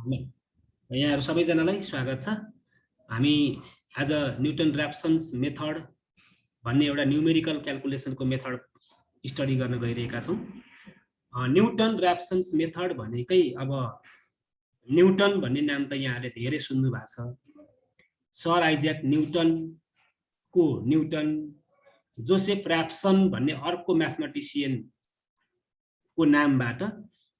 यहाँहरु सबैजनालाई स्वागत छ। हामी आज न्युटन र्याप्सन्स मेथड भन्ने एउटा न्युमेरिकल क्याल्कुलेसनको मेथड स्टडी गर्न गइरहेका छौं। न्युटन र्याप्सन्स मेथड भनेकै अब न्युटन भन्ने नाम त यहाँले धेरै सुन्नु भएको छ। सर आइज्याक न्युटनको न्युटन, जोसेफ र्याप्सन भन्ने अर्को म्याथमेटिसियनको नामबाट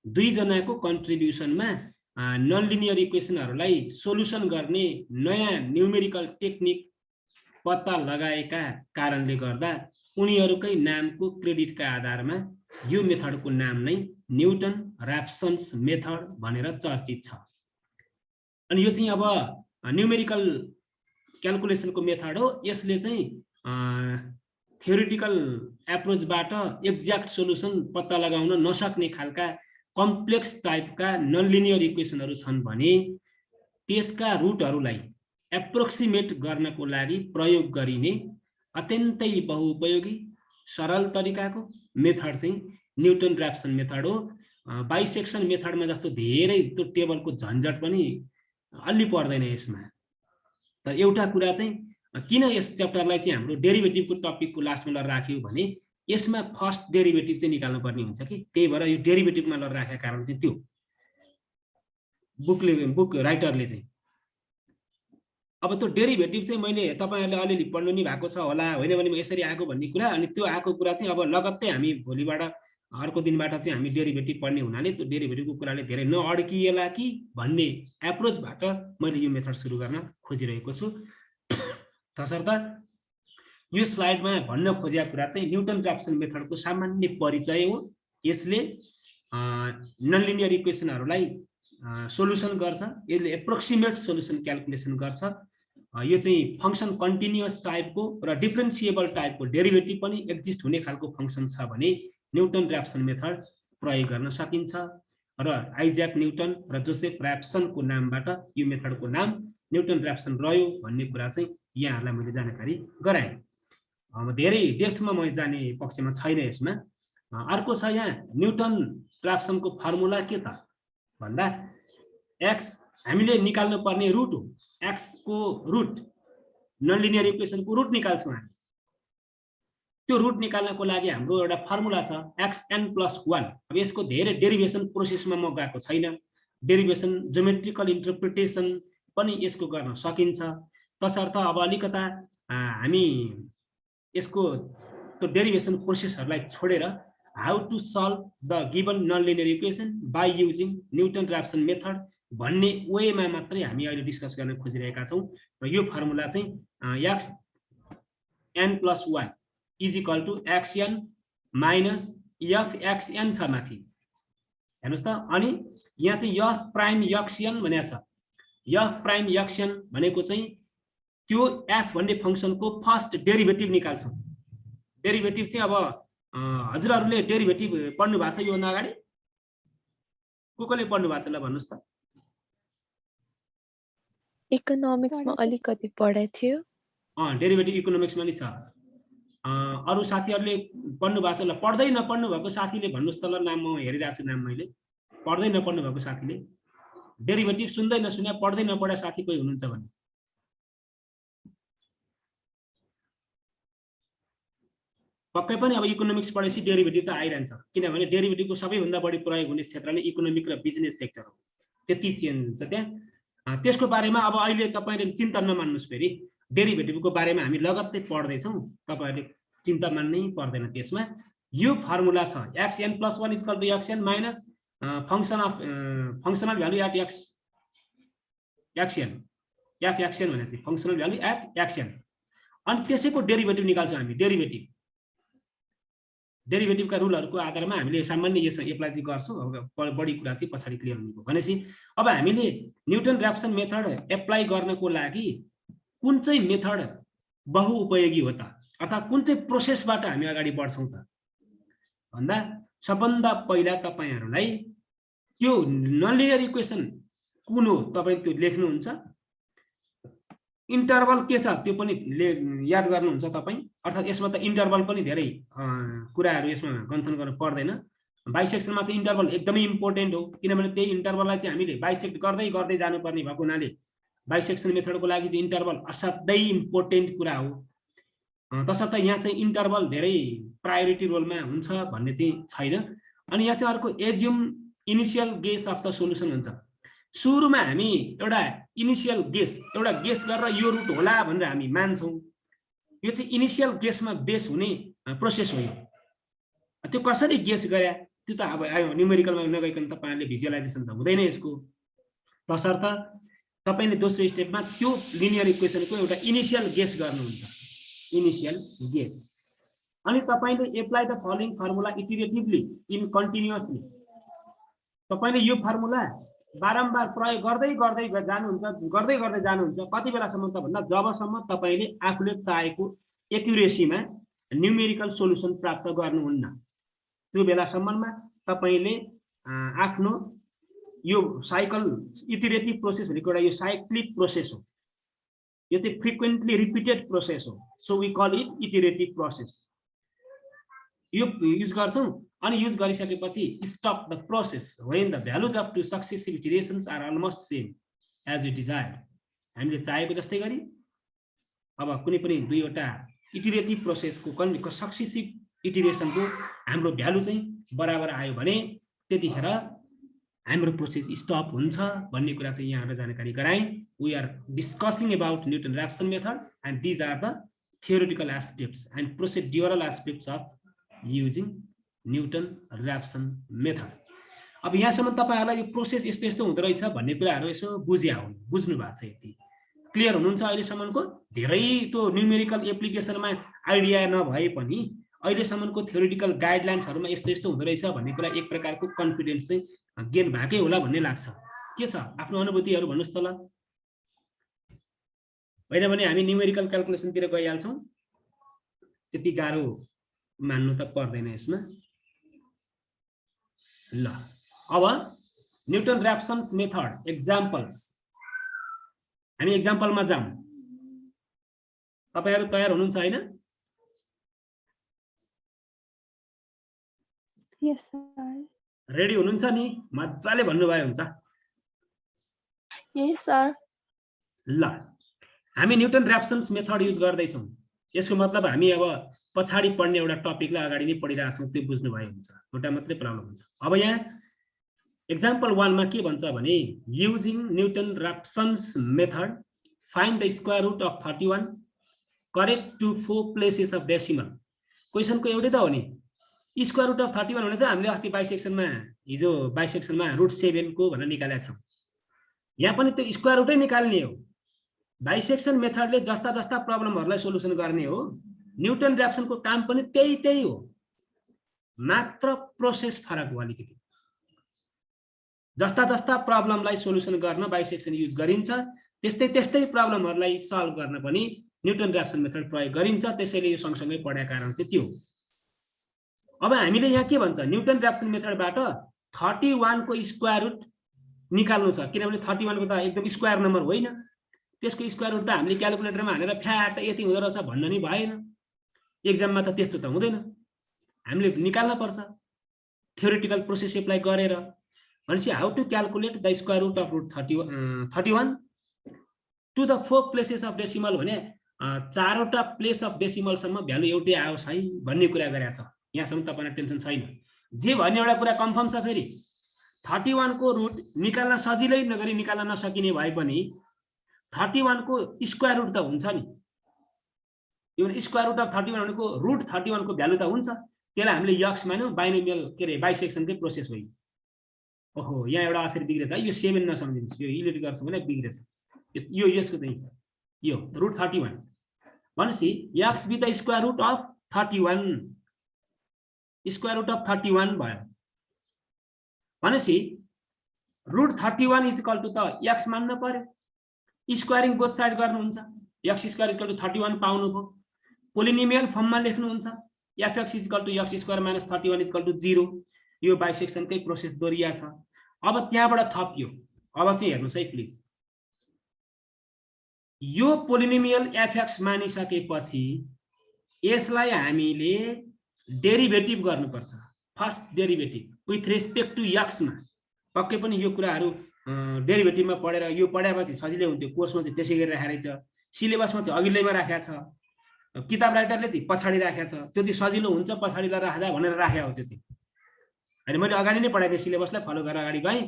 दुई जनाको कन्ट्रिब्युसनमा नन लिनियर इक्वेसनहरूलाई सोलुसन गर्ने नयाँ न्युमेरिकल टेक्निक पत्ता लगाएका कारणले गर्दा उनीहरूकै नामको क्रेडिटका आधारमा यो मेथडको नाम नै न्युटन र्याप्सन्स मेथड भनेर चर्चित छ। अनि यो चाहिँ अब न्युमेरिकल क्याल्कुलेसनको मेथड हो। यसले चाहिँ थ्योरिटिकल एप्रोचबाट एक्ज्याक्ट सोलुसन पत्ता लगाउन नसक्ने खालका कम्प्लेक्स टाइपका नन लिनियर इक्वेसनहरू छन् भने त्यसका रुटहरूलाई एप्रोक्सिमेट गर्नको लागि प्रयोग गरिने अत्यन्तै बहुउपयोगी सरल तरिकाको मेथड चाहिँ न्युटन र्याप्सन मेथड हो। बाइसेक्सन मेथडमा जस्तो धेरै त्यो टेबलको झन्झट पनि अलि पर्दैन यसमा। तर एउटा कुरा चाहिँ किन यस च्याप्टरलाई चाहिँ हाम्रो डेरिभेटिभको टपिकको लास्टमा राख्यो भने यसमा फर्स्ट डेरिभेटिभ चाहिँ निकाल्नु पर्ने हुन्छ कि, त्यही भएर यो डेरिभेटिभमा राखेको कारण चाहिँ त्यो बुक राइटरले चाहिँ अब त्यो डेरिभेटिभ चाहिँ मैले तपाईहरुले अलिअलि पढ्नु नि भएको छ होला, होइन भने यसरी आएको भन्ने कुरा। अनि त्यो आएको कुरा चाहिँ अब लगत्तै हामी भोलिबाट अर्को दिनबाट चाहिँ हामी डेरिभेटिभ पढ्ने हुनाले त्यो डेरिभेटिभको कुराले धेरै नअड्किएला कि भन्ने एप्रोचबाट मैले यो मेथड सुरु गर्न खोजिरहेको छु। तसर्थ यो स्लाइडमा भन्न खोजेको कुरा चाहिँ न्युटन र्याप्सन मेथडको सामान्य परिचय हो। यसले नन लिनियर इक्वेसनहरूलाई सोलुसन गर्छ, यसले एप्रोक्सिमेट सोलुसन क्याल्कुलेसन गर्छ। यो चाहिँ फंक्सन कन्टिन्युअस टाइपको र डिफरेन्सिएबल टाइपको डेरिभेटिभ पनि एक्जिस्ट हुने खालको फंक्सन छ भने न्युटन र्याप्सन मेथड प्रयोग गर्न सकिन्छ। र आइज्याक न्युटन र जोसेफ र्याप्सनको नामबाट यो मेथडको नाम न्युटन र्याप्सन रह्यो भन्ने कुरा चाहिँ यहाँहरूलाई मैले जानकारी गराएँ। धेरै डेप्थमा म जाने पक्षमा छैन यसमा। अर्को छ यहाँ न्युटन र्याप्सनको फर्मुला के त भन्दा एक्स हामीले निकाल्नु पर्ने रुट हो। एक्स को रुट नन लिनियर इक्वेसनको रुट निकाल्छौँ हामी। त्यो रुट निकाल्नको लागि हाम्रो एउटा फर्मुला छ xn+1। अब यसको धेरै डेरिभेसन प्रोसेसमा म गएको छैन। डेरिभेसन ज्योमेट्रिकल इन्टरप्रिटेसन पनि यसको गर्न सकिन्छ। तसर्थ अब अलिकता हामी यसको त्यो डेरिभेसन प्रोसेसहरूलाई छोडेर how to solve the given non linear equation by using Newton Raphson method भन्ने वेमा मात्रै हामी अहिले डिस्कस गर्न खोजिरहेका छौँ। र यो फर्मुला चाहिँ xn+1 = xn माइनस fxn छ माथि हेर्नुस् त। अनि यहाँ चाहिँ f प्राइम xn भनेको छ। f प्राइम xn भनेको चाहिँ त्यो f भन्ने फंक्सनको फर्स्ट डेरिभेटिभ निकाल्छौँ। डेरिभेटिभ चाहिँ अब हजुरहरूले डेरिभेटिभ पढ्नु भएको छ यो भन्दा अगाडि? कसले पढ्नु भएको छ ल भन्नुस् त? इकोनोमिक्समा अलिकति पढाइ थियो। डेरिभेटिभ इकोनोमिक्समा नि छ। अरु साथीहरूले पढ्नु भएको छ ल? पढ्दै नपढ्नु भएको साथीले भन्नुस् त ल। नाम म हेरिरहेको छु नाम मैले। पढ्दै नपढ्नु भएको साथीले डेरिभेटिभ सुन्दै नसुने पढ्दै नपढे साथी कोही हुनुहुन्छ भने पक्कै पनि अब इकोनोमिक्स पढेपछि डेरिभेटिभ त आइरहन्छ। किनभने डेरिभेटिभको सबैभन्दा बढी प्रयोग हुने क्षेत्र नै इकोनोमिक र बिजनेस सेक्टर हो। त्यति चेन्ज हुन्छ त्यहाँ। त्यसको बारेमा अब अहिले तपाईले चिन्ता नमान्नुस्। फेरि डेरिभेटिभको बारेमा हामी लगत्तै पढ्दैछौँ, तपाईहरुले चिन्ता मान्नै पर्दैन। त्यसमा यो फर्मुला छ xn+1 = xn minus functional value at xn fxn भने चाहिँ फंक्शनल भ्यालु एट xn। अनि त्यसैको डेरिभेटिभ निकाल्छौँ हामी। डेरिभेटिभका रुलहरूको आधारमा हामीले सामान्य यसो एप्लाई चाहिँ गर्छौँ। अब बढी कुरा चाहिँ पछाडि क्लियर हुनेको भनेपछि अब हामीले न्युटन र्याप्सन मेथड एप्लाई गर्नको लागि कुन चाहिँ मेथड बहुउपयोगी हो त, अर्थात् कुन चाहिँ प्रोसेसबाट हामी अगाडि बढ्छौँ त भन्दा सबभन्दा पहिला तपाईहरुलाई त्यो नन लिनियर इक्वेसन कुन हो तपाई त्यो लेख्नुहुन्छ। इन्टरभल के छ त्यो पनि याद गर्नुहुन्छ तपाई। अर्थात् यसमा त इन्टरभल पनि धेरै कुराहरू यसमा गन्थन गर्न पर्दैन। बाइसेक्सनमा चाहिँ इन्टरभल एकदमै इम्पोर्टेन्ट हो, किनभने त्यही इन्टरभललाई चाहिँ हामीले बाइसेक्ट गर्दै गर्दै जानुपर्ने भएको हुनाले बाइसेक्सन मेथडको लागि चाहिँ इन्टरभल असाध्यै इम्पोर्टेन्ट कुरा हो। तसर्थ यहाँ चाहिँ इन्टरभल धेरै प्रायोरिटी रोलमा हुन्छ भन्ने चाहिँ छैन। अनि यहाँ चाहिँ अर्को assume initial guess of the solution हुन्छ। सुरुमा हामी एउटा इनिसियल गेस, एउटा गेस गरेर यो रुट होला भनेर हामी मान्छौँ। यो चाहिँ इनिसियल गेसमा बेस हुने प्रोसेस हो। त्यो कसरी गेस गरे त्यो त अब आयो न्युमेरिकलमा नगइकन तपाईँहरूले भिजुअलाइजेसन त हुँदैन यसको। तसर्थ तपाईँले दोस्रो स्टेपमा त्यो लिनियर इक्वेसनको एउटा इनिसियल गेस गर्नुहुन्छ, इनिसियल गेस। अनि तपाईँले apply the following formula iteratively in continuously. तपाईँले यो फर्मुला बारम्बार प्रयोग गर्दै गर्दै जानुहुन्छ। कति बेलासम्म त भन्दा जबसम्म तपाईँले आफूले चाहेको एक्युरेसीमा न्युमेरिकल सोल्युसन प्राप्त गर्नुहुन्न, त्यो बेलासम्ममा तपाईँले आफ्नो यो साइकल इटरेटिभ प्रोसेस भनेको एउटा यो साइक्लिक प्रोसेस हो। यो चाहिँ फ्रिक्वेन्टली रिपिटेड प्रोसेस हो। So we call it iterative process. यो युज गर्छौँ। अनि युज गरिसकेपछि stop the process when the values of two successive iterations are almost same as you desire. हामीले चाहेको जस्तै गरी अब कुनै पनि दुईवटा इटरेटिभ प्रोसेसको सक्सेसिभ इटरेसनको हाम्रो भ्यालु चाहिँ बराबर आयो भने त्यतिखेर हाम्रो प्रोसेस स्टप हुन्छ भन्ने कुरा चाहिँ यहाँलाई जानकारी गराएँ। We are discussing about Newton Raphson method and these are the theoretical aspects and procedural aspects of using Newton Raphson method. अब यहाँसम्म तपाईँहरूलाई यो प्रोसेस यस्तो यस्तो हुँदो रहेछ भन्ने कुराहरू यसो बुझ्नु भएको छ। यति क्लियर हुनुहुन्छ अहिलेसम्मको? धेरै त्यो न्युमेरिकल एप्लिकेसनमा आइडिया नभए पनि अहिलेसम्मको थियोरिटिकल गाइडलाइन्सहरूमा यस्तो यस्तो हुँदो रहेछ भन्ने कुरा एक प्रकारको कन्फिडेन्स चाहिँ गेन भएकै होला भन्ने लाग्छ। के छ आफ्नो अनुभूतिहरू भन्नुहोस् त ल। होइन भने हामी न्युमेरिकल क्याल्कुलेसनतिर गइहाल्छौँ। त्यति गाह्रो मान्नु त पर्दैन यसमा। ल अब न्युटन ऱ्याप्सन्स मेथड एक्जाम्पल्स, हामी एक्जाम्पलमा जाउँ। तपाईहरु तयार हुनुहुन्छ हैन? यस सर। रेडी हुनुहुन्छ नि? मज्जाले भन्नुभयो हुन्छ। यस सर। ल हामी न्युटन ऱ्याप्सन्स मेथड युज गर्दै छौं। यसको मतलब हामी अब पछाडी पढ्ने एउटा टपिकलाई अगाडि नै पढिरहेछौं, त्यो बुझ्नु भयो हुन्छ। एउटा मात्रै प्रब्लम हुन्छ। अब यहाँ एक्जाम्पल 1 मा के भन्छ भने using Newton Raphson's method find the square root of 31 correct to 4 places of decimal. क्वेशनको एउटै त हो नि, स्क्वायर रुट अफ 31 भने त हामीले अस्ति हिजो बाइसेक्सनमा रुट 7 को भनेर निकालेका थियौं। यहाँ पनि त्यो स्क्वायर रुटै निकाल्ने हो। बाइसेक्सन मेथडले जस्ता जस्ता प्रब्लमहरुलाई सोलुसन गर्ने हो। न्युटन ऱ्याप्सनको काम पनि त्यही हो, मात्र प्रोसेस फरक हो अलिकति। जस्ता जस्ता प्रब्लमलाई सोलुसन गर्न बाइसेक्सन युज गरिन्छ, त्यस्तै प्रब्लमहरुलाई सल्भ गर्न पनि न्युटन ऱ्याप्सन मेथड प्रयोग गरिन्छ। त्यसैले यो सँगसँगै पढेको कारण चाहिँ त्यो। अब हामीले यहाँ के भन्छ, न्युटन ऱ्याप्सन मेथडबाट 31 को स्क्वायर रुट निकाल्नु छ, किनभने 31 को त एकदम स्क्वायर नम्बर होइन। त्यसको स्क्वायर रुट त हामीले क्याल्कुलेटरमा हालेर फ्याट यति हुँदो रहेछ भन्न नि भएन। एक्जाममा त त्यस्तो त हुँदैन, हामीले निकाल्न पर्छ थ्योरेटिकल प्रोसेस एप्लाई गरेर। भनेपछि how to calculate the square root of root 31 to the 4 places of decimal भने 4 वटा प्लेस अफ डेसिमल सम्म भ्यालु एउटै आओस् है भन्ने कुरा गरेको छ। यहाँसम्म तपाईलाई टेन्सन छैन। जे भन्ने एउटा कुरा कन्फर्म छ, फेरि 31 को रुट निकाल्न सजिलै नगरी निकाल्न नसकिने भए पनि 31 को स्क्वायर रुट त हुन्छ नि। यो स्क्वायर रुट अफ 31 भनेको रुट 31 को भ्यालु त हुन्छ। त्यसलाई हामीले यक्स मान्यौं, बाइनोमियल के रे बाइसेक्सनकै प्रोसेस हो। ओहो यहाँ एउटा अक्षर बिग्रेछ है, यो 7 नसम्झिनुस्, यो इलिट गर्छु भने बिग्रेछ। यो यसको चाहिँ यो रुट 31 भनेपछि X be the square root of 31, square root of 31 भयो भनेपछि रुट 31 इज इक्वल टु त यक्स मान्न पर्यो। स्क्वायरिङ बोथ साइड गर्नुहुन्छ, यक्स स्क्वायर इक्वल टु 31 पाउनु भयो। पोलिनोमियल फर्ममा लेख्नुहुन्छ, F X is equal to X square minus 31 is equal to 0। यो बाइसेक्सनकै प्रोसेस दोहोरिया छ। अब त्यहाँबाट थपियो। अब चाहिँ हेर्नुस् है प्लिज, यो पोलिनोमियल एफएक्स मानिसकेपछि यसलाई हामीले डेरिभेटिभ गर्नुपर्छ। First derivative with respect to एक्समा पक्कै पनि यो कुराहरू डेरिभेटिभमा पढेर यो पढाएपछि सजिलै हुन्थ्यो कोर्समा चाहिँ त्यसै गरी राखेको रहेछ सिलेबसमा चाहिँ अघिल्लैमा राखेको छ किताब राइटरले चाहिँ पछाडि राखेको छ त्यो चाहिँ सजिलो हुन्छ पछाडि राख्दा भनेर राखेको हो त्यो चाहिँ होइन मैले अगाडि नै पढाएको सिलेबसलाई फलो गरेर अगाडि गएँ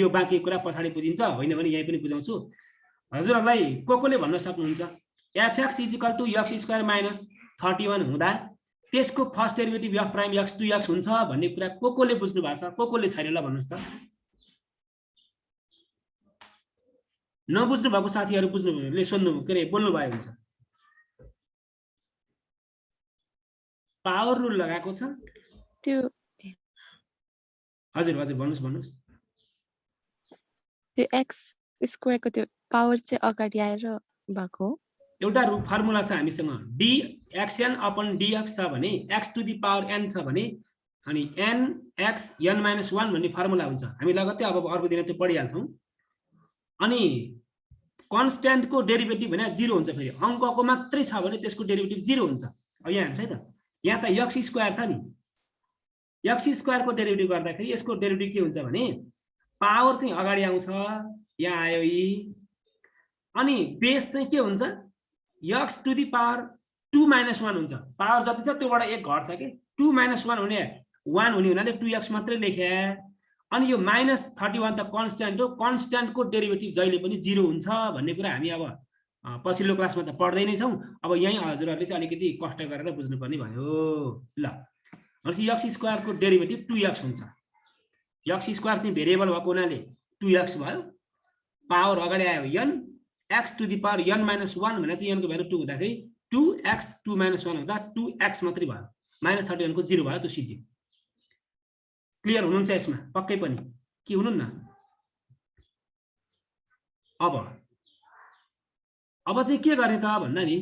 यो बाँकी कुरा पछाडि बुझिन्छ होइन भने यहीँ पनि बुझाउँछु हजुरहरूलाई कोले भन्न सक्नुहुन्छ F X is equal to X square minus 31 हुँदा त्यसको first derivative F prime X 2x हुन्छ भन्ने कुरा कोले बुझ्नु भएको छ कोले छैन ल भन्नुहोस् त नबुझ्नु भएको साथीहरू बुझ्नुले सोध्नु के अरे बोल्नु भयो हुन्छ पावर रुल लगाएको छ त्यो हजुर हजुर भन्नुहोस् त्यो एक्स स्क्वायरको त्यो पावर चाहिँ अगाडि आएर भएको एउटा फर्मुला छ हामीसँग dxn अपन dx छ भने x to the power n छ भने अनि n x n - 1 भन्ने फर्मुला हुन्छ हामी लगत्तै अब अर्को दिन त्यो पढिहाल्छौँ अनि कन्स्ट्यान्टको डेरिभेटिभ भने 0 हुन्छ फेरि अङ्कको मात्रै छ भने त्यसको डेरिभेटिभ 0 हुन्छ अब यहाँ हेर्नुस् है त यहाँ त x स्क्वायर छ नि x स्क्वायरको डेरिभेटिभ गर्दाखेरि यसको डेरिभेटिभ के हुन्छ भने पावर चाहिँ अगाडि आउँछ यहाँ आयो अनि बेस चाहिँ के हुन्छ x टु द पावर 2 - 1 हुन्छ पावर जति छ त्योबाट 1 घट्छ के 2 - 1 हुने 1 हुने हुनाले 2x मात्रै लेखे अनि यो -31 त कन्स्ट्यान्ट हो कन्स्ट्यान्टको डेरिभेटिभ जहिले पनि 0 हुन्छ भन्ने कुरा हामी अब पछिल्लो क्लासमा त पढ्दै नै छौँ अब यही हजुरहरूले चाहिँ अलिकति कष्ट गरेर बुझ्नुपर्ने भयो ल भनेपछि x स्क्वायरको डेरिभेटिभ 2x हुन्छ x स्क्वायर चाहिँ भेरिएबल भएको हुनाले 2x भयो पावर अगाडि आयो n x to the power n - 1 भने चाहिँ n को भ्यालु 2 हुँदाखेरि 2x 2 - 1 हुँदा 2x मात्रै भयो -31 को 0 भयो त्यो सिद्धियो क्लियर हुनुहुन्छ यसमा पक्कै पनि के हुनुहुन्न अब चाहिँ के गर्ने त भन्दा नि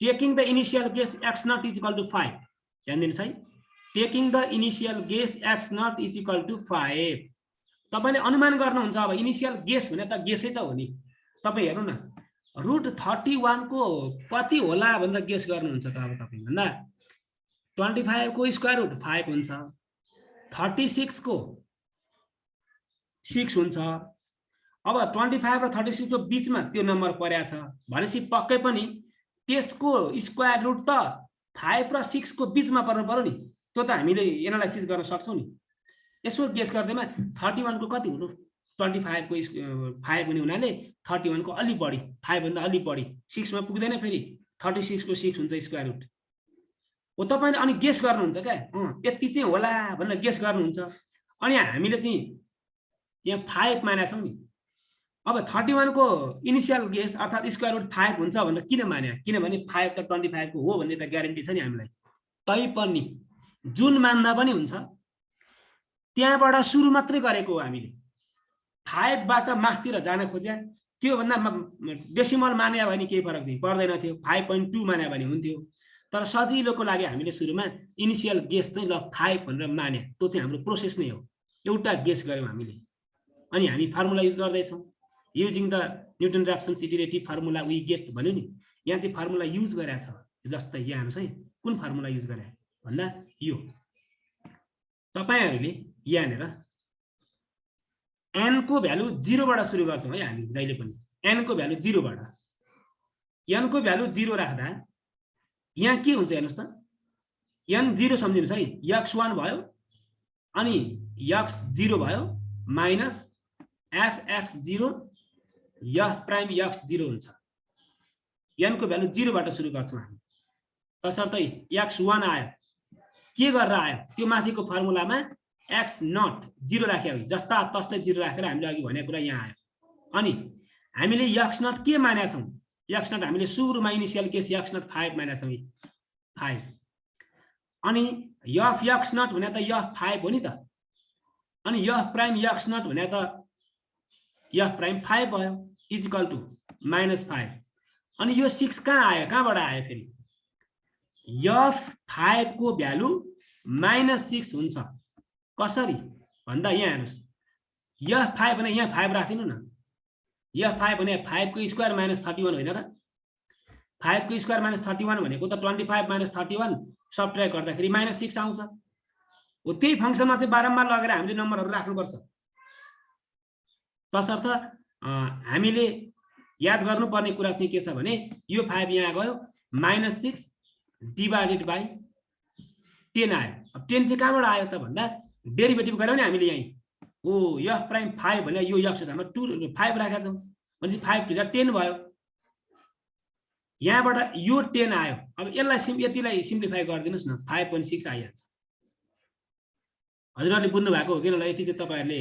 taking the initial guess x nought is equal to 5 ध्यान दिनुस् है taking the initial guess x nought is equal to 5 तपाईले अनुमान गर्नुहुन्छ अब इनिशियल गेस भने त गेसै त हो नि तपाई हेर्नु न √31 को कति होला भनेर गेस गर्नुहुन्छ त अब तपाई भन्दा 25 को स्क्वायर रुट 5 हुन्छ 36 को 6 हुन्छ अब 25 र 36 को बीचमा त्यो नम्बर परेको छ भनेपछि पक्कै पनि त्यसको स्क्वायर रुट त 5 र 6 को बीचमा पर्नु पर्यो नि त्यो त हामीले एनालाइसिस गर्न सक्छौं नि यसो गेस गर्दैमा 31 को कति हुनु 25 को 5 हुने हुनाले 31 को अलि बढी 5 भन्दा अलि बढी 6 मा पुग्दैन फेरि 36 को 6 हुन्छ स्क्वायर रुट हो तपाईले अनि गेस गर्नुहुन्छ के यति चाहिँ होला भनेर गेस गर्नुहुन्छ अनि हामीले चाहिँ यहाँ 5 मानेका छौं नि अब 31 को इनिशियल गेस अर्थात स्क्वायर रुट 5 हुन्छ भनेर किन माने किनभने 5 त 25 को हो भन्ने त ग्यारेन्टी छ नि हामीलाई तै पनि जुन मान्दा पनि हुन्छ त्यहाँबाट सुरु मात्रै गरेको हो हामीले 5 बाट मास्तिर जान खोज्या त्यो भन्दा डेसिमल माने भने केही फरक पर्दैन थियो 5.2 माने भने हुन्थ्यो तर सजिलोको लागि हामीले सुरुमा इनिशियल गेस चाहिँ ल 5 भनेर माने त्यो चाहिँ हाम्रो प्रोसेस नै हो एउटा गेस गर्यौं हामीले अनि हामी फर्मुला युज गर्दै छौं using the Newton Raphson's iterative formula we get भन्यो नि यहाँ चाहिँ फर्मुला युज गरेको छ जस्तै यहाँ हेर्नुस् है कुन फर्मुला युज गरे भन्दा यो तपाईहरुले यहाँनेर n को भ्यालु 0 बाट सुरु गर्छौं है हामी जहिले पनि n को भ्यालु 0 बाट n को भ्यालु 0 राख्दा यहाँ के हुन्छ हेर्नुस् त n 0 सम्झिनुस् है x1 भयो अनि x0 भयो minus fx0 f prime x0 हुन्छ n को भ्यालु 0 बाट सुरु गर्छौं हामी तसर्थ x1 आयो के गरेर आयो त्यो माथिको फर्मुलामा x नट 0 राख्यो जस्ता तस्तै 0 राखेर हामीले अघि भनेको कुरा यहाँ आयो अनि हामीले x नट के मानेका छौं x नट हामीले सुरुमा इनिशियल केस x नट 5 मानेका छौं 5 अनि f x नट भने त f 5 हो नि त अनि f प्राइम x नट भने त f प्राइम 5 भयो इज इक्वल टु -5 अनि यो 6 कहाँ आयो कहाँबाट आयो फेरि f5 को भ्यालु -6 हुन्छ कसरी भन्दा यहाँ हेर्नुस् f5 भने यहाँ 5 राख्दिनु न f5 भने 5 को स्क्वायर -31 होइन र 5 को स्क्वायर -31 भनेको त 25 - 31 सबट्र्याक्ट गर्दाखेरि -6 आउँछ हो त्यही फंक्सनमा चाहिँ बारम्बार लगेर हामीले नम्बरहरू राख्नुपर्छ। तसर्थ हामीले याद गर्नुपर्ने कुरा चाहिँ के छ भने यो 5 यहाँ गयो -6 डिभाइडेड बाइ 10 आयो। अब 10 चाहिँ कहाँबाट आयो त भन्दा डेरिभेटिभ गर्यो नि हामीले यही हो f प्राइम 5 भने यो x हाम्रो 2 5 राखेका छौँ भनेपछि 5 2 10 भयो। यहाँबाट यो 10 आयो। अब यसलाई यतिलाई सिम्प्लिफाई गरिदिनुस् न 5.6 आइहाल्छ। हजुरहरूले बुझ्नु भएको हो कि ल यति चाहिँ तपाईहरुले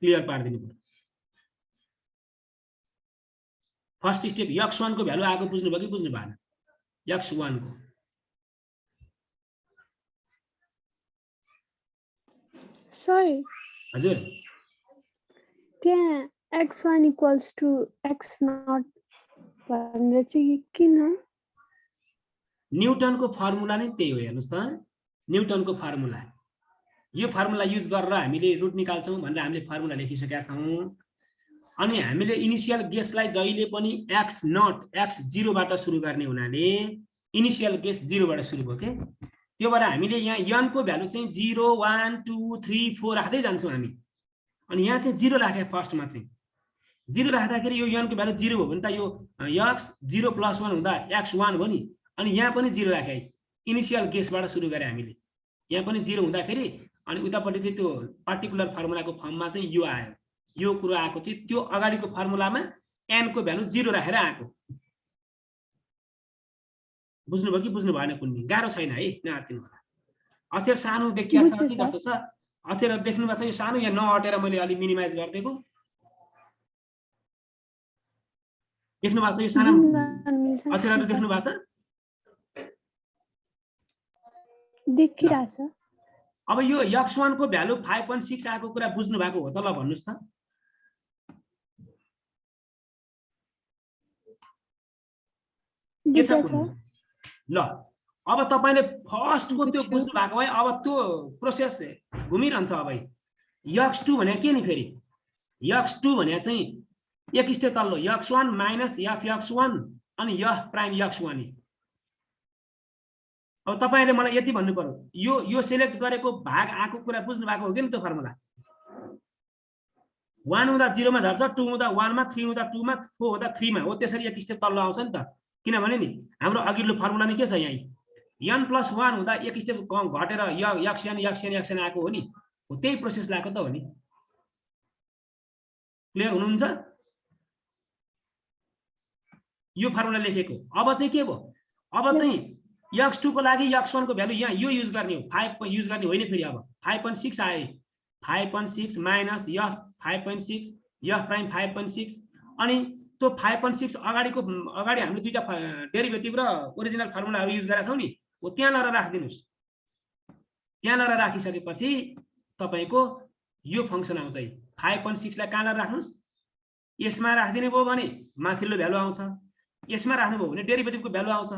क्लियर पार्दिनु पर्यो। फर्स्ट स्टेप x1 को भ्यालु आएको बुझ्नुभयो कि बुझ्नु भएन? x1 को सर हजुर त्यहाँ x1 इक्वल्स टु x0 भनेर चाहिँ किन? न्युटनको फर्मुला नै त्यही हो। हेर्नुस् त न्युटनको फर्मुला यो फर्मुला युज गरेर हामीले रुट निकाल्छौं भनेर हामीले फर्मुला लेखिसकेका छौं। अनि हामीले इनिशियल गेसलाई जहिले पनि x0 x0 बाट सुरु गर्ने हुनाले इनिशियल गेस 0 बाट सुरु भयो के। त्यो भएर हामीले यहाँ n को भ्यालु चाहिँ 0 1 2 3 4 राख्दै जान्छौं हामी। अनि यहाँ चाहिँ 0 राखे फर्स्टमा चाहिँ 0 राख्दाखेरि यो n को भ्यालु 0 हो भने त यो x 0 + 1 हुँदा x1 हो नि। अनि यहाँ पनि 0 राखे इनिशियल गेसबाट सुरु गरे हामीले। यहाँ पनि 0 हुँदाखेरि अनि उतापट्टि चाहिँ त्यो पार्टिकुलर फर्मुलाको फर्ममा चाहिँ यो आयो। यो कुरा आएको चाहिँ त्यो अगाडिको फर्मुलामा n को भ्यालु 0 राखेर आएको। बुझ्नुभयो कि बुझ्नु भएन? कुनै गाह्रो छैन है, नआत्तिनु होला। अक्षर सानो देखिया छ कि जस्तो छ अक्षर देख्नु भएको छ। यो सानो यहाँ नअटेर मैले अलि मिनिमाइज गरिदिएको देख्नु भएको छ। यो सानो अक्षरहरु देख्नु भएको छ? देखिरहेछ। अब यो x1 को भ्यालु 5.6 आएको कुरा बुझ्नु भएको हो त? ल भन्नुस् त। के छ ल अब तपाईले फर्स्ट को त्यो बुझ्नु भएको भए अब त्यो प्रोसेस घुमिरहन्छ। अब x2 भने के नि फेरि x2 भने चाहिँ एक स्टेप तल्लो x1 - f(x1) अनि f प्राइम x1। अब तपाईहरुले मलाई यति भन्नु पर्यो यो सिलेक्ट गरेको भाग आएको कुरा बुझ्नु भएको हो कि नि? त्यो फर्मुला 1 हुँदा 0 मा झर्छ, 2 हुँदा 1 मा, 3 हुँदा 2 मा, 4 हुँदा 3 मा हो। त्यसरी एक स्टेप तल्लो आउँछ नि त। किनभने नि हाम्रो अघिल्लो फर्मुला नै के छ यहाँ n + 1 हुँदा एक स्टेप घटेर xn आएको हो नि। हो त्यही प्रोसेस लागेको त हो नि। क्लियर हुनुहुन्छ? यो फर्मुला लेखेको अब चाहिँ के भयो? अब चाहिँ x2 को लागि x1 को भ्यालु यहाँ यो युज गर्ने हो। 5 युज गर्ने होइन फेरि। अब 5.6 आए 5.6 माइनस f 5.6 f प्राइम 5.6 अनि त्यो 5.6 अगाडि हामीले दुईटा डेरिभेटिभ र ओरिजिनल फर्मुलाहरु युज गरेका छौं नि। हो त्यहाँ लएर राख्दिनुस्। त्यहाँ लएर राखिसकेपछि तपाईको यो फंक्सन आउँछ। 5.6 लाई कहाँ लएर राख्नुस्? यसमा राख्दिनु भयो भने माथिल्लो भ्यालु आउँछ। यसमा राख्नु भयो भने डेरिभेटिभको भ्यालु आउँछ।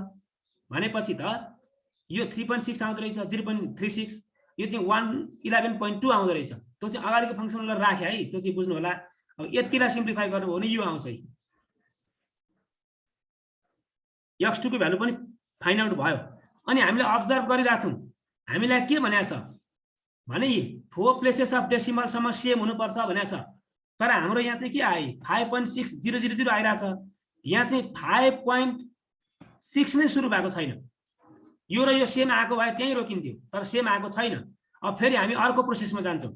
भनेपछि त यो 3.6 आउँदो रहेछ, 0.36 यो चाहिँ 111.2 आउँदो रहेछ। त्यो चाहिँ अगाडिको फंक्सनलाई राखे है। त्यो चाहिँ बुझ्नु होला। अब यतिलाई सिम्प्लिफाई गर्नुभयो भने यो आउँछ। x2 को भ्यालु पनि फाइन्ड आउट भयो। अनि हामीले अब्जर्भ गरिराछौं हामीलाई के भनेको छ भने 4 प्लेसेस अफ डेसिमल सम्म सेम हुनुपर्छ भनेको छ। तर हाम्रो यहाँ चाहिँ के आयो? 5.6000 आइराछ। यहाँ चाहिँ 5.6 नै सुरु भएको छैन। यो र यो सेम आएको भए त्यही रोकिन्थ्यो। तर सेम आएको छैन। अब फेरि हामी अर्को प्रोसेसमा जान्छौं।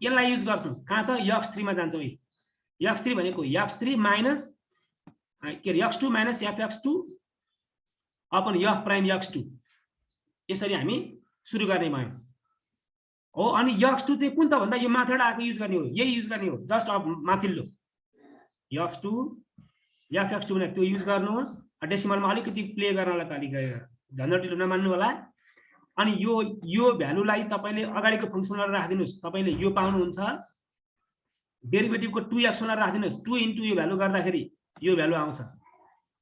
यसलाई युज गर्छौं। कहाँ त? x3 मा जान्छौं। x3 भनेको x3 माइनस के रे x2 minus fx2 upon f prime x2 यसरी हामी सुरु गर्ने भयो हो। अनि x2 चाहिँ कुन त भन्दा यो माथिबाट आएको युज गर्ने हो। यही युज गर्ने हो। जस्ट अब माथिल्लो f2 fx2 भने त्यो युज गर्नुहोस्। डेसिमलमा अलिकति प्ले गर्नलाई त अलिक झन्झटिलो नमान्नु होला। अनि यो भ्यालुलाई तपाईले अगाडिको फंक्सनलाई राख्दिनुस्। तपाईले यो पाउनुहुन्छ। डेरिभेटिभको 2x मा राख्दिनुस्। 2 इन्टु यो भ्यालु गर्दाखेरि यो भ्यालु आउँछ।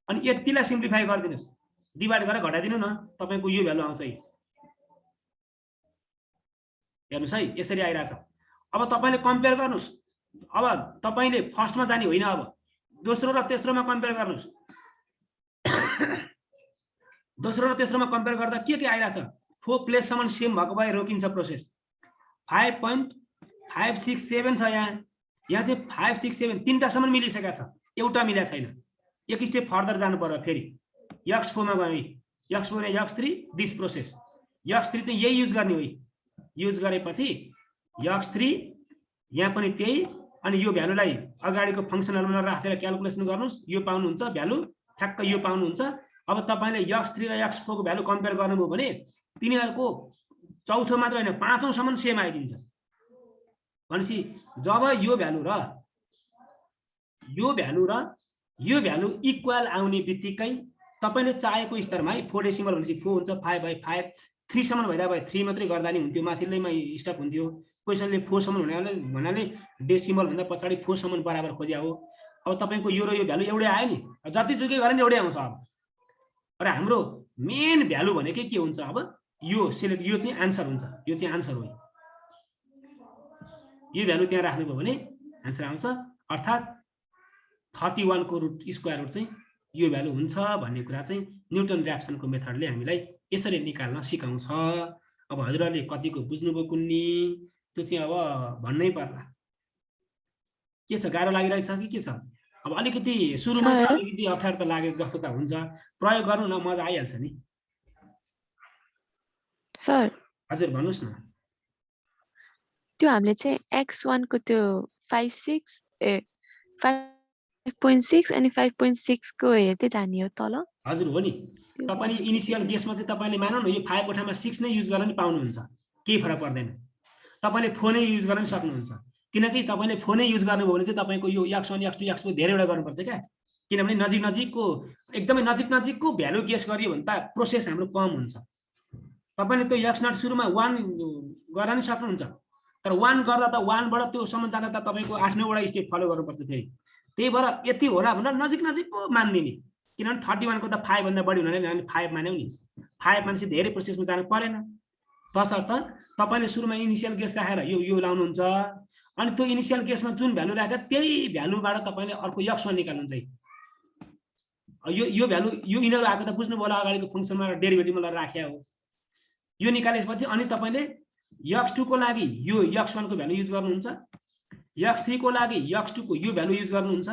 अनि यतिलाई सिम्प्लिफाई गरिदिनुस्। डिभाइड गरेर घटाइदिनु न तपाईको यो भ्यालु आउँछ। हेर्नुस् है यसरी आइराछ। अब तपाईले कम्पेयर गर्नुस्। अब तपाईले फर्स्टमा जाने होइन। अब दोस्रो र तेस्रोमा कम्पेयर गर्नुस्। दोस्रो र तेस्रोमा कम्पेयर गर्दा के आइराछ? 4 प्लेससम्म सेम भएको भए रोकिन्छ प्रोसेस। 5.567 छ यहाँ चाहिँ 567 तीनटासम्म मिलिसकेको छ, एउटा मिलेको छैन। एक स्टेप फर्दर जानु पर्यो फेरि x4 मा गयो। x4 र x3 दिस प्रोसेस। x3 चाहिँ यही युज गर्ने हो। युज गरेपछि x3 यहाँ पनि त्यही, अनि यो भ्यालुलाई अगाडिको फंक्सनहरुमा राखेर क्याल्कुलेसन गर्नुस्, यो पाउनुहुन्छ भ्यालु, ठ्याक्क यो पाउनुहुन्छ। अब तपाईले x3 र x4 को भ्यालु कम्पेयर गर्नुभयो भने तिनीहरुको चौथो मात्र हैन पाँचौं सम्म सेम आइदिन्छ। भनेपछि जब यो भ्यालु र इक्वल आउने बित्तिकै तपाईले चाहेको स्तरमा 4 डेसिमल भनेपछि 4 हुन्छ, 5/5 3 सम्म भइरा भए 3 मात्रै गर्दा नि हुन्थ्यो, माथिल्दैमा स्टप हुन्थ्यो। क्वेशनले 4 सम्म भन्नाले डेसिमल भन्दा पछाडी 4 सम्म बराबर खोज्या हो। अब तपाईको यो र यो भ्यालु एउटै आयो नि, जति जुकै गरे नि एउटै आउँछ। अब र हाम्रो मेन भ्यालु भनेकै के हुन्छ? अब यो सिलेक्ट, यो चाहिँ आन्सर हुन्छ, यो चाहिँ आन्सर हो। यो भ्यालु त्यहाँ राख्नुभयो भने आन्सर आउँछ, अर्थात् 31 को रुट स्क्वायर रुट चाहिँ यो भ्यालु हुन्छ भन्ने कुरा चाहिँ न्युटन र्याप्सनको मेथडले हामीलाई यसरी निकाल्न सिकाउँछ। अब हजुरहरूले कतिको बुझ्नुभयो कुन्नी त्यो चाहिँ अब भन्नै पर्ला। के छ, गाह्रो लागिरहेछ कि के छ? अब अलिकति सुरुमा त अलिकति अप्ठ्यारो त लागेको जस्तो त हुन्छ, प्रयोग गर्नु न, मजा आइहाल्छ नि। सर हजुर भन्नुस् न। त्यो हामीले चाहिँ x1 को त्यो 5.6 अनि 5.6 को हेर्दै जाने हो तल। हजुर हो नि, तपाईले इनिशियल केसमा चाहिँ तपाईले मानौ न यो 5 कोठामा 6 नै युज गर्न नि पाउनुहुन्छ, केही फरक पर्दैन। तपाईले 4 नै युज गर्न नि सक्नुहुन्छ, किनकि तपाईले 4 नै युज गर्नुभयो भने चाहिँ तपाईको यो x1 x2 x4 धेरैवटा गर्नुपर्छ क्या। किनभने नजिकको एकदमै नजिकको भ्यालु गेस गरियो भने त प्रोसेस हाम्रो कम हुन्छ। तपाईले त्यो x0 सुरुमा 1 गर्न नि सक्नुहुन्छ, तर 1 गर्दा त 1 बाट त्यो सम्म जान त तपाईको 8-9 वटा स्टेप फलो गर्नुपर्छ फेरि। त्यही भएर यति होला भनेर नजिकको मान्दिने, किनभने 31 को त 5 भन्दा बढी हुनाले हामीले 5 मान्यौ नि। 5 मान्छे धेरै प्रोसेसमा जानु परेन। तसर्थ तपाईले सुरुमा इनिशियल गेस राखेर यो लाउनुहुन्छ, अनि त्यो इनिशियल केसमा जुन भ्यालु राखेर त्यही भ्यालुबाट तपाईले अर्को x1 निकाल्नुहुन्छ। यो भ्यालु यो इनर आएको त बुझ्नु होला, अगाडिको फंक्सनमा डेरिभेटिभमा लगाएर राख्या हो। यो निकालेपछि अनि तपाईले x2 को लागि यो x1 को भ्यालु युज गर्नुहुन्छ, x3 को लागि x2 को यो भ्यालु युज गर्नुहुन्छ,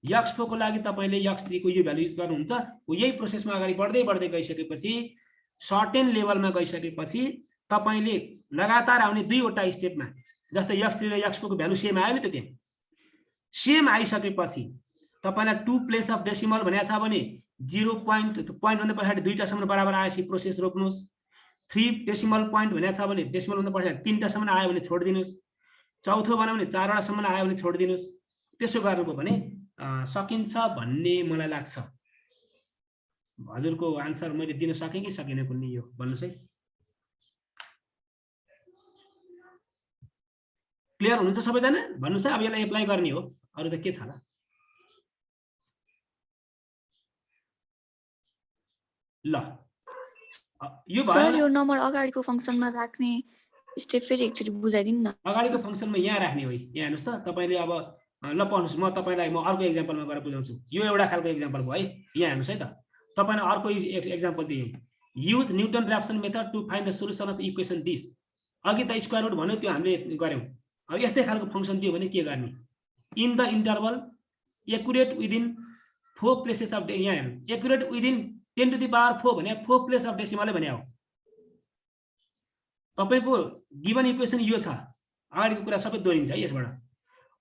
x4 को लागि तपाईले x3 को यो भ्यालु युज गर्नुहुन्छ। यही प्रोसेसमा अगाडि बढ्दै गइसकेपछि सर्टेन लेभलमा गइसकेपछि तपाईले लगातार आउने दुईवटा स्टेपमा जस्तै x3 र x4 को भ्यालु सेम आयो नि त, त्यहाँ सेम आइसकेपछि तपाईलाई 2 प्लेस अफ डेसिमल भनेको छ भने 0 पोइन्ट भन्दा पछाडि दुईटासम्म बराबर आएपछि प्रोसेस रोक्नुस्। 3 डेसिमल पोइन्ट भनेको छ भने डेसिमल भन्दा पछाडि तीनटासम्म आयो भने छोडिदिनुस्। चौथो बनायो भने 4 वटासम्म आयो भने छोडिदिनुस्। त्यसो गर्नुभयो भने सकिन्छ भन्ने मलाई लाग्छ। हजुरको आन्सर मैले दिन सके कि सकिन कुन्नी यो भन्नुस् है। क्लियर हुनुहुन्छ सबैजना? भन्नुस् है, अब यसलाई एप्लाई गर्ने हो, अरु त के छ होला। ल यो सर यो नम्बर अगाडिको फंक्सनमा राख्ने स्टेप फेरि एकचोटि बुझाइदिनु न। अगाडिको फंक्सनमा यहाँ राख्ने हो। यहाँ हेर्नुस् त, तपाईले अब ल पढ्नुस्, म तपाईलाई म अर्को एक्जाम्पलमा गएर बुझाउँछु। यो एउटा खालको एक्जाम्पल भयो है। यहाँ हेर्नुस् है त, तपाईलाई अर्को एक्जाम्पल दिए, use Newton Raphson method to find the solution of equation this. अघि त स्क्वायर रुट भन्यो, त्यो हामीले गर्यौं। अब यस्तै खालको फंक्सन दियो भने के गर्ने? In the interval accurate within 4 places of, यहाँ हेर्नु accurate within 10 to the power 4 भने 4 प्लेस अफ डेसिमल भने हो। तपाईको गिवन इक्वेसन यो छ, अगाडिको कुरा सबै दोहोरिन्छ है यसबाट।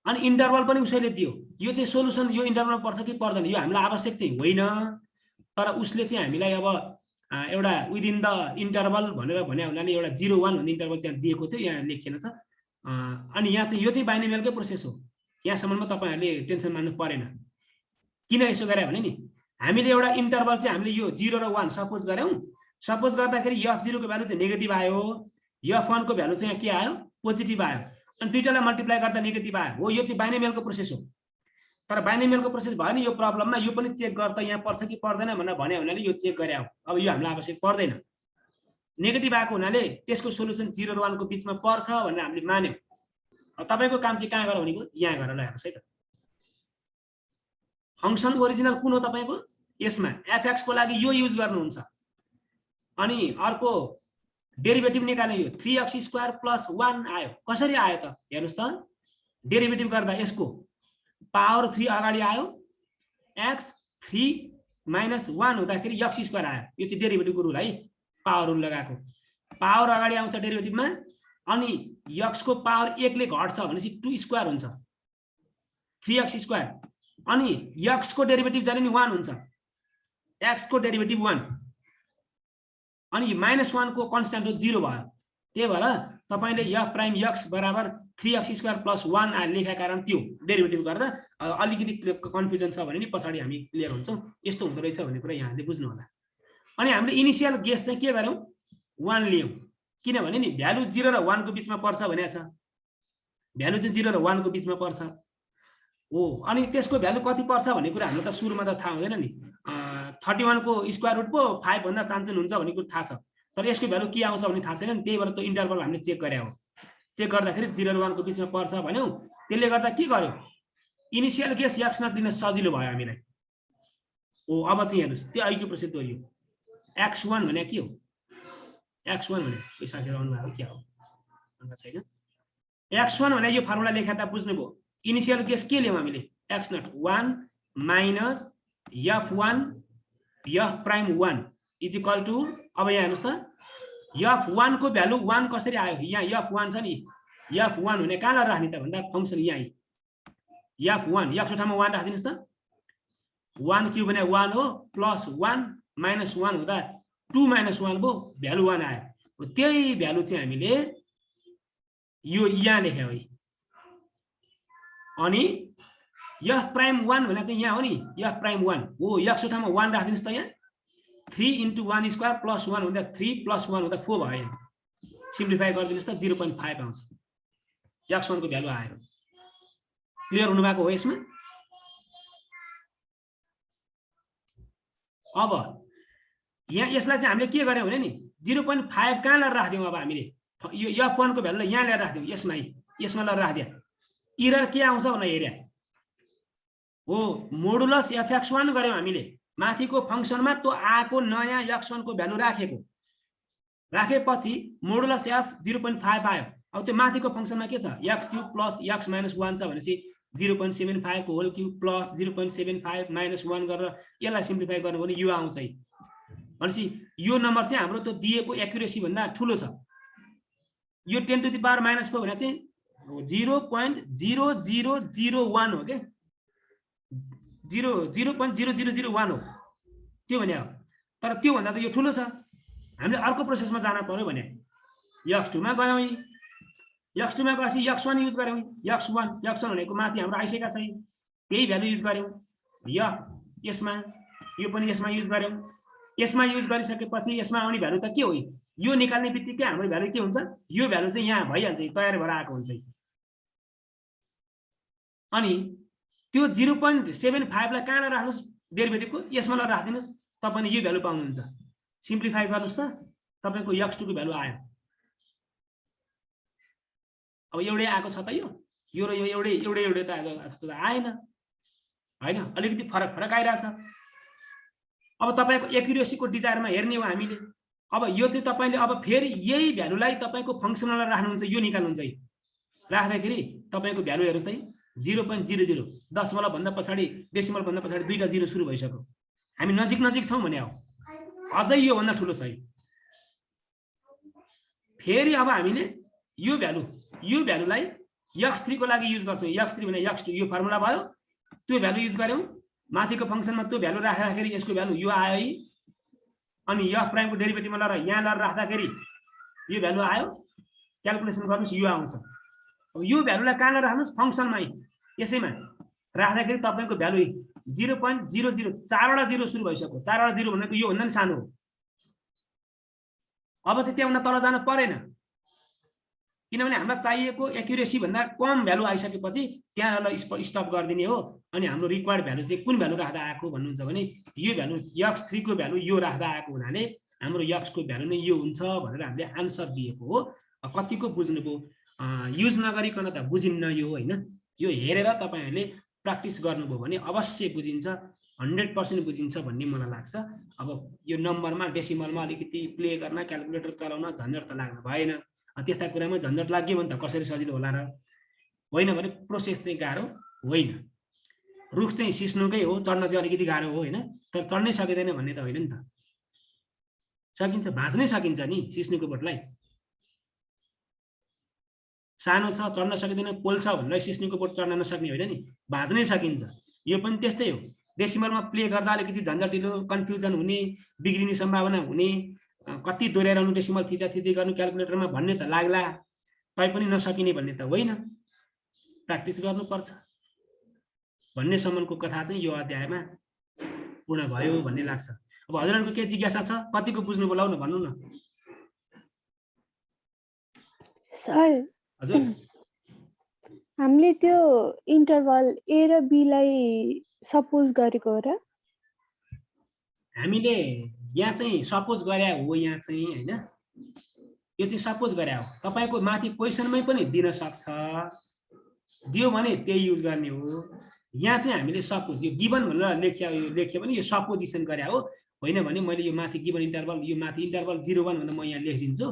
अनि इन्टरभल पनि उसैले दियो, यो चाहिँ सोलुसन यो इन्टरभलमा पर्छ कि पर्दैन यो हामीलाई आवश्यक चाहिँ होइन, तर उसले चाहिँ हामीलाई अब एउटा विदिन द इन्टरभल भनेर भने हुनाले एउटा 0-1 भन्ने इन्टरभल त्यहाँ दिएको थियो, यहाँ लेखिएको छ। अनि यहाँ चाहिँ यो चाहिँ बाइनोमियलकै प्रोसेस हो। यहाँसम्ममा तपाईहरुले टेन्सन मान्नु परेन। किन यसो गरे भने नि, हामीले एउटा इन्टरभल चाहिँ हामीले यो 0 र 1 सपोज गर्यौं। सपोज गर्दाखेरि f0 को भ्यालु चाहिँ नेगेटिभ आयो, f1 को भ्यालु चाहिँ यहाँ के आयो? पोजिटिभ आयो, अनि दुईटालाई मल्टिप्लाई गर्दा नेगेटिभ आयो। हो, यो चाहिँ बाइनोमियलको प्रोसेस हो। तर बाइनोमियलको प्रोसेस भयो नि यो प्रब्लममा, यो पनि चेक गर्दा यहाँ पर्छ कि पर्दैन भनेर भन्यो हुनाले यो चेक गरे हो। अब यो हामीलाई आवश्यक पर्दैन। नेगेटिभ आएको हुनाले त्यसको सोलुसन 0 र 1 को बीचमा पर्छ भनेर हामीले मान्यौं। अब तपाईको काम चाहिँ कहाँ गएर भनेको? यहाँ गएर ल हेर्नुस् है त। फंक्सन ओरिजिनल कुन हो तपाईको? यसमा fx को लागि यो युज गर्नुहुन्छ, अनि अर्को डेरिभेटिभ निकाल्ने यो 3x² + 1 आयो। कसरी आयो त हेर्नुस् त, डेरिभेटिभ गर्दा यसको पावर 3 अगाडि आयो, x 3 - 1 हुँदाखेरि x² आयो। यो चाहिँ डेरिभेटिभको रुल है, पावर रुल लगाएको। पावर अगाडि आउँछ डेरिभेटिभमा, अनि x को पावर 1 ले घट्छ भनेपछि 2² हुन्छ, 3x²। अनि x को डेरिभेटिभ जहिले नि 1 हुन्छ, x को डेरिभेटिभ 1, अनि -1 को कन्स्ट्यान्ट हो 0 भयो। त्यही भएर तपाईले f प्राइम x बराबर 3x² + 1 लेखेका कारण त्यो डेरिभेटिभ गरेर अलिकति कन्फ्युजन छ भने नि पछाडी हामी क्लियर हुन्छौँ यस्तो हुँदो रहेछ भन्ने कुरा यहाँले बुझ्नु होला। अनि हामीले इनिशियल गेस चाहिँ के गर्यौं, 1 लियौं, किनभने नि भ्यालु 0 र 1 को बीचमा पर्छ भनेको छ। भ्यालु चाहिँ 0 र 1 को बीचमा पर्छ हो। अनि त्यसको भ्यालु कति पर्छ भन्ने कुरा हाम्रो त सुरुमा त थाहा हुँदैन नि। 31 को स्क्वायर रुट पो 5 भन्दा चान्चन हुन्छ भन्ने कुरा थाहा छ, तर यसको भ्यालु के आउँछ भन्ने थाहा छैन नि। त्यही भएर त्यो इन्टरभल हामीले चेक गरे हो। चेक गर्दाखेरि 0 र 1 को बीचमा पर्छ भन्यौ। त्यसले गर्दा के गर्यो, इनिशियल गेस x0 दिन सजिलो भयो हामीलाई हो। अब चाहिँ हेर्नुस्, त्यो अघिको प्रोसेस दोहोरियो। x1 भने के हो, x1 भने यो साथीहरु अनुहार के हो भन्ने छैन। x1 भने यो फर्मुला लेखा त बुझ्नुभयो। इनिशियल गेस के लियौं हामीले, x0 1 - f1 f प्राइम 1 = अब यहाँ हेर्नुस् त, f1 को भ्यालु 1 कसरी आयो, यहाँ f1 छ नि, f1 हुने कहाँ राख्ने त भन्दा फंक्सन यहाँ f1 x को ठाउँमा 1 राख्दिनुस् त। 1 क्युब भने 1 हो, प्लस 1 माइनस 1 हुँदा 2 - 1 भयो, भ्यालु 1 आयो। त्यही भ्यालु चाहिँ हामीले यो यहाँ लेख्यौ है। अनि f प्राइम 1 भने चाहिँ यहाँ हो नि, f प्राइम 1 हो, x को ठाउँमा 1 राख्दिनुस् त। यहाँ 3 × 1² + 1 हुँदा 3 + 1 हुँदा 4 भयो। यहाँ सिम्प्लिफाई गरिदिनुस् त, 0.5 आउँछ, x1 को भ्यालु आयो। क्लियर हुनु भएको हो यसमा। अब यहाँ यसलाई चाहिँ हामीले के गर्यौं भने नि 0.5 कहाँ ल्याएर राख्दियौं। अब हामीले यो f1 को भ्यालुलाई यहाँ ल्याएर राख्दियौं, यसमा ल्याएर राख्दिया। एरर के आउँछ भने हेर्या हो, मोडुलस fx1 गर्यौं हामीले। माथिको फंक्सनमा त्यो आएको नयाँ x1 को भ्यालु राखेपछि मोडुलस f 0.5 आयो। अब त्यो माथिको फंक्सनमा के छ, x³ + x - 1 छ भनेपछि 0.75 को होल क्युब प्लस 0.75 - 1 गरेर यसलाई सिम्प्लिफाई गर्नु भने यो आउँछ है। भनेपछि यो नम्बर चाहिँ हाम्रो त्यो दिएको एक्युरेसी भन्दा ठुलो छ। यो 10 टु द पावर -4 भने चाहिँ 0.0001 हो के, 0.0001 हो त्यो भने हो। तर त्यो भन्दा त यो ठुलो छ। हामीले अर्को प्रोसेसमा जान पर्यो भने x2 मा गयौं, x2 मा गएपछि x1 युज गर्यौं। x1 भनेको माथि हाम्रो आइसकेका छ, त्यही भ्यालु युज गर्यौं। यसमा यो पनि यसमा युज गर्यौं। यसमा युज गरिसकेपछि यसमा आउने भ्यालु त के हो, यो निकाल्ने बित्तिकै हाम्रो भ्यालु के हुन्छ, यो भ्यालु चाहिँ यहाँ भइहाल्छ, तयार भएर आएको हुन्छ। अनि त्यो 0.75 लाई कहाँ राख्नुस् डेरिभेटिभको, यसमा ल राख्दिनुस्, तपाईले यो भ्यालु पाउनुहुन्छ। सिम्प्लिफाई गर्नुस् त, तपाईको x2 को भ्यालु आयो। अब एउटै आएको छ त, यो र यो एउटै त आएन हैन, अलिकति फरक आइराछ। अब तपाईको एक्युरेसीको डिजायरमा हेर्ने हो हामीले। अब यो चाहिँ तपाईले अब फेरि यही भ्यालुलाई तपाईको फंक्सनलाई राख्नुहुन्छ, यो निकाल्नुहुन्छ है। राख्दाखेरि तपाईको भ्यालु हेर्नुस् है, 0.00 दशमलव भन्दा पछाडी डेसिमल भन्दा पछाडी दुईटा 0 सुरु भइसक्यो। हामी नजिक छौं भने हो, अझै यो भन्दा ठुलो छ है। फेरि अब हामीले यो भ्यालुलाई x3 को लागि युज गर्छौं। x3 भने x2 यो फर्मुला भयो, त्यो भ्यालु युज गर्यौं। माथिको फंक्सनमा त्यो भ्यालु राख्दाखेरि यसको भ्यालु यो आयो है। अनि f प्राइम को डेरिभेटिभमा लगाएर यहाँ लगाएर राख्दाखेरि यो भ्यालु आयो। क्याल्कुलेसन गर्नुस्, यो आउँछ। अब यो भ्यालुलाई कहाँ राख्नुस्, फंक्सनमा यसैमा राख्दाखेरि तपाईको भ्यालु 0.00 चारवटा 0 सुरु भइसक्यो। चारवटा 0 भनेको यो भन्दा नि सानो हो। अब चाहिँ त्यहाँभन्दा तल जान परेन, किनभने हामीलाई चाहिएको एक्युरेसी भन्दा कम भ्यालु आइसकेपछि त्यहाँलाई स्टप गरिदिने हो। अनि हाम्रो रिक्वायर्ड भ्यालु चाहिँ कुन भ्यालु राख्दा आएको भन्नुहुन्छ भने यो भ्यालु x3 को भ्यालु यो राख्दा आएको हुनाले हाम्रो x को भ्यालु नै यो हुन्छ भनेर हामीले आन्सर दिएको हो। कतिको बुझ्नुभयो, युज नगरिकन त बुझिन्न यो हैन। यो हेरेर तपाईहरुले प्र्याक्टिस गर्नुभयो भने अवश्य बुझिन्छ। 100% बुझिन्छ भन्ने मलाई लाग्छ। अब यो नम्बरमा डेसिमलमा अलिकति प्ले गर्न क्याल्कुलेटर चलाउन झन्झट त लाग्नु भएन। त्यस्ता कुरामा झन्झट लाग्यो भने त कसरी सजिलो होला र? होइन भने प्रोसेस चाहिँ गाह्रो होइन। रुख चाहिँ सिस्नुकै हो, चढ्न चाहिँ अलिकति गाह्रो हो होइन, तर चढ्नै सकिँदैन भन्ने त होइन नि त। सकिन्छ, भाँच्नै सकिन्छ नि सिस्नुको बोटलाई। सानो छ चढ्न सकिँदैन, पोल छ भनेर सिस्नुको बोट चढ्न नसक्ने होइन नि, भाँच्नै सकिन्छ। यो पनि त्यस्तै हो, डेसिमलमा प्ले गर्दा अलिकति झन्झटिलो, कन्फ्युजन हुने, बिग्रिने सम्भावना हुने, कति दोहोऱ्याइरहनु, डेसिमल थिचाथिची गर्नु क्याल्कुलेटरमा भन्ने त लाग्ला, तैपनि नसकिने भन्ने त होइन। प्र्याक्टिस गर्नुपर्छ भन्ने सम्मको कथा चाहिँ यो अध्यायमा पूर्ण भयो भन्ने लाग्छ। अब हजुरहरूको के जिज्ञासा छ, कतिको बुझ्नु बोलाउ न, भन्नु न। सर हजुर हामीले त्यो इन्टरभल ए र बी लाई सपोज गरेको हो र? हामीले यहाँ चाहिँ सपोज गरे हो, यहाँ चाहिँ होइन, यो चाहिँ सपोज गरे हो। तपाईको माथि क्वेसनमै पनि दिन सक्छ, दियो भने त्यही युज गर्ने हो। यहाँ चाहिँ हामीले सपोज यो गिभन भनेर लेख्यो भने यो सपोजिसन गरे हो, होइन भने मैले यो माथि गिभन इन्टरभल, यो माथि इन्टरभल 0 1 भनेर म यहाँ लेखिदिन्छु,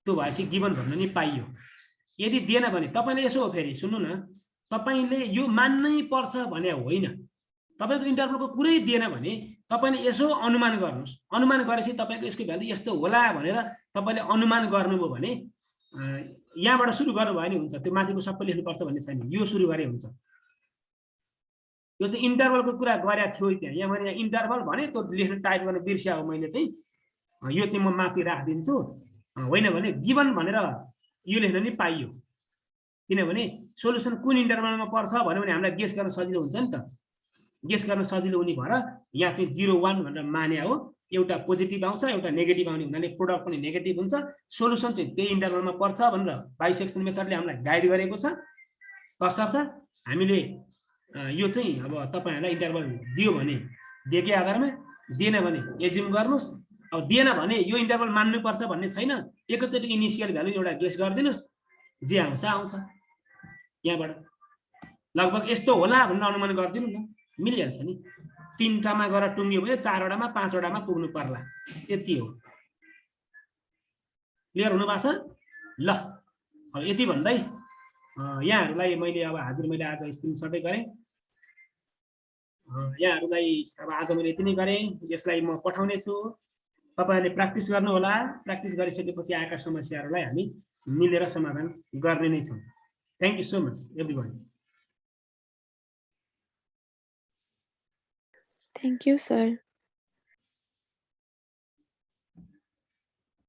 त्यो भएपछि गिभन भन्न नि पाइयो। यदि दिएन भने तपाईले यसो हो, फेरि सुन्नु न, तपाईले यो मान्नै पर्छ भने होइन, तपाईको इन्टरभलको कुरै दिएन भने तपाईले यसो अनुमान गर्नुस्, अनुमान गरेपछि तपाईको यसको भ्यालु यस्तो होला भनेर तपाईले अनुमान गर्नुभयो भने यहाँबाट सुरु गर्नु भयो नि हुन्छ। त्यो माथिको सबै लेख्नुपर्छ भन्ने छैन, यो सुरु गरे हुन्छ। यो चाहिँ इन्टरभलको कुरा गरेको थियो त्यहाँ, यहाँ मैले इन्टरभल भने त्यो लेख्न टाइप गर्न बिर्स्या हो मैले चाहिँ, यो चाहिँ म माथि राखिदिन्छु। होइन भने गिभन भनेर यो लेख्न नि पाइयो, किनभने सोलुसन कुन इन्टरभलमा पर्छ भन्यो भने हामीलाई गेस गर्न सजिलो हुन्छ नि त। गेस गर्न सजिलो हुने भएर यहाँ चाहिँ 0 1 भनेर माने हो, एउटा पोजिटिभ आउँछ एउटा नेगेटिभ आउने हुनाले प्रोडक्ट पनि नेगेटिभ हुन्छ। सोलुसन चाहिँ त्यही इन्टरभलमा पर्छ भनेर बाइसेक्सन मेथडले हामीलाई गाइड गरेको छ। तसर्थ हामीले यो चाहिँ अब तपाईहरुलाई इन्टरभल दियो भने दिएकै आधारमा, दिएन भने एज्युम गर्नुस्। अब दिएन भने यो इन्टरभल मान्नुपर्छ भन्ने छैन, एकैचोटि इनिसियल भ्यालु एउटा गेस गरिदिनुस्, जे आउँछ आउँछ। यहाँबाट लगभग यस्तो होला भनेर अनुमान गरिदिनु न, मिलिहाल्छ नि। 3टामा गएर टुङ्ग्यो भने 4वटामा 5वटामा पुग्नु पर्ला, त्यति हो। क्लियर हुनु भएको छ? ल अब यति भन्दै यहाँहरूलाई मैले अब आज स्क्रिनसटै गरेँ। यहाँहरूलाई अब आज मैले यति नै गरेँ, यसलाई म पठाउने छु, तपाईहरुले प्र्याक्टिस गर्नु होला। प्र्याक्टिस गरिसकेपछि आएका समस्याहरूलाई हामी मिलेर समाधान गर्ने नै छौँ। Thank you so much everyone. Thank you, sir.